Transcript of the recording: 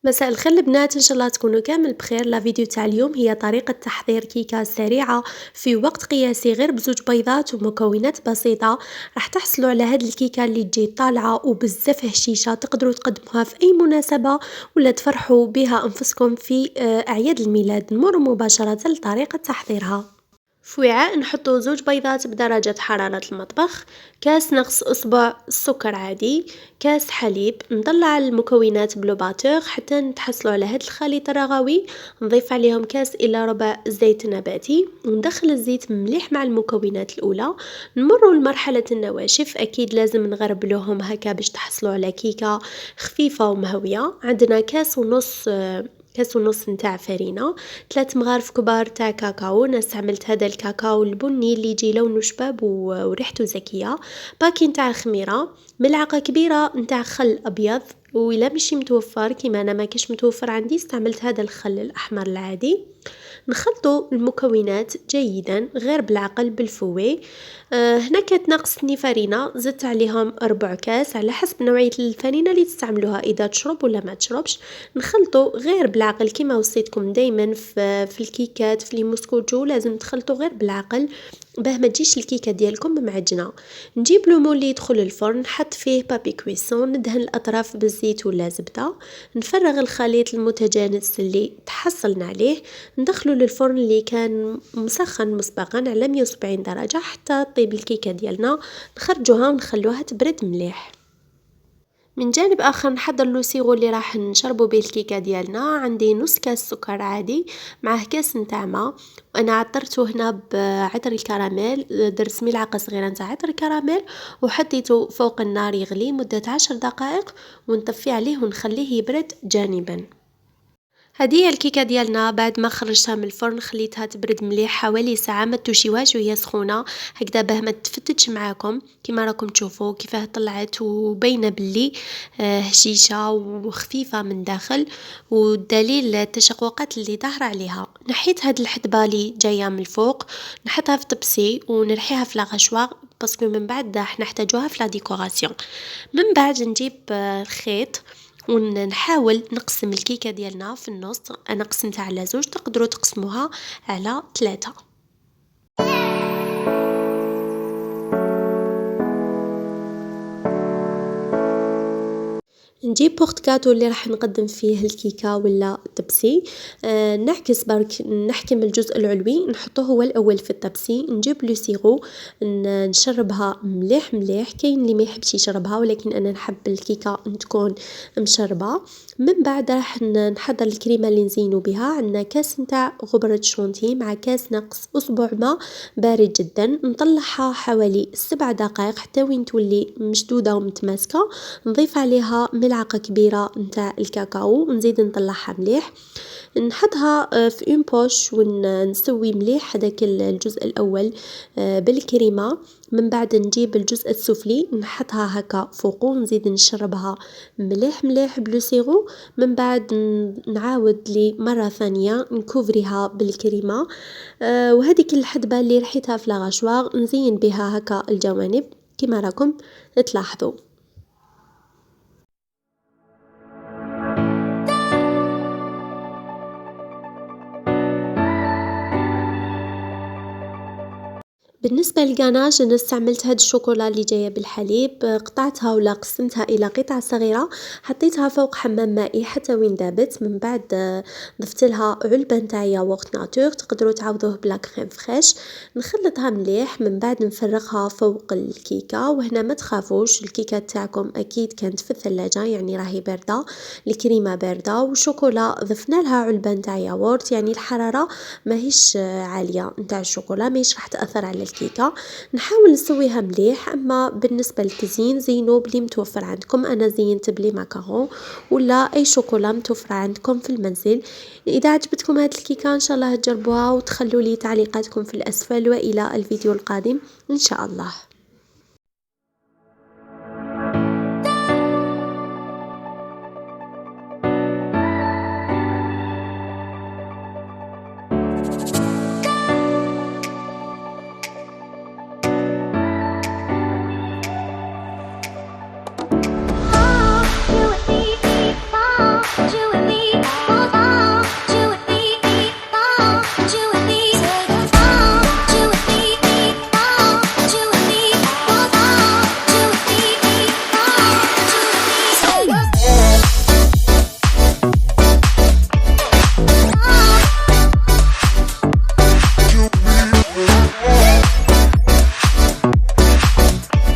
مساء الخير البنات، ان شاء الله تكونوا كامل بخير. لا فيديو تاع اليوم هي طريقة تحضير كيكة سريعة في وقت قياسي، غير بزوج بيضات ومكونات بسيطة راح تحصلوا على هاد الكيكة اللي تجي طالعة وبزاف هشيشة. تقدروا تقدموها في اي مناسبة ولا تفرحوا بها انفسكم في اعياد الميلاد. نمر مباشرة لطريقة تحضيرها. في وعاء نحطو زوج بيضات بدرجة حرارة المطبخ، كاس نقص اصبع سكر عادي، كاس حليب. نطلع المكونات بلوباتور حتى نتحصلوا على هاد الخليط الرغوي. نضيف عليهم كاس الى ربع زيت نباتي وندخل الزيت مليح مع المكونات الاولى. نمروا لمرحلة النواشف، اكيد لازم نغربلوهم هكا باش تحصلوا على كيكة خفيفة ومهوية. عندنا كاس ونص نتاع فرينة، 3 مغارف كبار تاع كاكاو. انا استعملت هذا الكاكاو البني اللي يجي لونه شباب وريحته زكيه. باكي نتاع خميره، ملعقه كبيره نتاع خل ابيض، وإلا مشي متوفر كيما انا ما كاش متوفر عندي استعملت هذا الخل الاحمر العادي. نخلطوا المكونات جيدا غير بالعقل بالفوي. هنا كانت ناقصني فرينة، زدت عليهم ربع كاس على حسب نوعية الفرينة اللي تستعملوها، إذا تشرب ولا ما تشربش. نخلطوا غير بالعقل كما وصيتكم دايما في الكيكات في لي موسكوتشو، لازم تخلطوا غير بالعقل باه ما تجيش الكيكه ديالكم معجنه. نجيب لو مول اللي يدخل الفرن، نحط فيه بابي كويسون، ندهن الاطراف بالزيت ولا زبده. نفرغ الخليط المتجانس اللي تحصلنا عليه، ندخله للفرن اللي كان مسخن مسبقا على 170 درجه حتى طيب الكيكه ديالنا. نخرجوها ونخلوها تبرد مليح. من جانب اخر نحضر لو سيرو اللي راح نشربوا به الكيكه ديالنا. عندي نص كاس سكر عادي معه كاس نتاع ماء، وانا عطرته هنا بعطر الكراميل. درت ملعقه صغيره نتاع عطر الكراميل وحطيته فوق النار يغلي مده 10 دقائق، ونطفي عليه ونخليه يبرد جانبا. هذه الكيكه ديالنا بعد ما خرجتها من الفرن خليتها تبرد مليح حوالي ساعه، ما تشويوهاش وهي سخونه هكذا باه ما تفتتش معاكم. كما راكم تشوفوا كيفاه طلعت وباينه باللي هشيشه وخفيفه من داخل، والدليل التشققات اللي ظاهره عليها. نحيت هاد الحدبه اللي جايه من الفوق، نحطها في طبسي ونرحيها في لاغاشوار باسكو من بعد راح نحتاجوها في لا ديكوراسيون. من بعد نجيب الخيط ونحاول نقسم الكيكه ديالنا في النص. انا قسمتها على زوج، تقدروا تقسموها على 3. نجيب بورت كاتو اللي راح نقدم فيه الكيكه ولا الطبسي. نعكس برك، نحكم الجزء العلوي نحطه هو الاول في الطبسي. نجيب لو سيرو نشربها مليح مليح. كاين اللي ما يحبش يشربها ولكن انا نحب الكيكه تكون مشربه. من بعد راح نحضر الكريمه اللي نزينو بها. عندنا كاس نتاع غبره شونتي مع كاس نقص اصبع ماء بارد جدا. نطلعها حوالي 7 دقائق حتى وين تولي مشدوده ومتماسكه. نضيف عليها ملعقه كبيره نتاع الكاكاو ونزيد نطلعها مليح. نحطها في اون بوش ونسوي مليح هذاك الجزء الاول بالكريمه. من بعد نجيب الجزء السفلي نحطها هكا فوقو ونزيد نشربها مليح مليح بلو سيرو. من بعد نعاود لي مره ثانيه نكوفريها بالكريمه. وهذيك الحدبه اللي رحيتها في لاغاشوار نزين بها هكا الجوانب كما راكم تلاحظوا. بالنسبة للغاناش انا استعملت هاد الشوكولا اللي جاية بالحليب، قطعتها ولا قسمتها الى قطع صغيرة، حطيتها فوق حمام مائي حتى وين دابت. من بعد ضفت لها علبة نتاع ياغورت ناتور، تقدروا تعوضوه بلا كريم فريش. نخلطها مليح من بعد نفرغها فوق الكيكة. وهنا ما تخافوش الكيكة تاعكم اكيد كانت في الثلاجة يعني راهي باردة، الكريمة باردة والشوكولا ضفنا لها علبة نتاع ياغورت، يعني الحرارة ماهيش عالية نتاع الشوكولا ماهيش راح تأثر على الكيكه. نحاول نسويها مليح. اما بالنسبه للتزيين زينوا بلي متوفر عندكم، انا زينت بلي ماكارون ولا اي شوكولا متوفره عندكم في المنزل. اذا عجبتكم هذه الكيكه ان شاء الله تجربوها وتخلوا لي تعليقاتكم في الاسفل، والى الفيديو القادم ان شاء الله.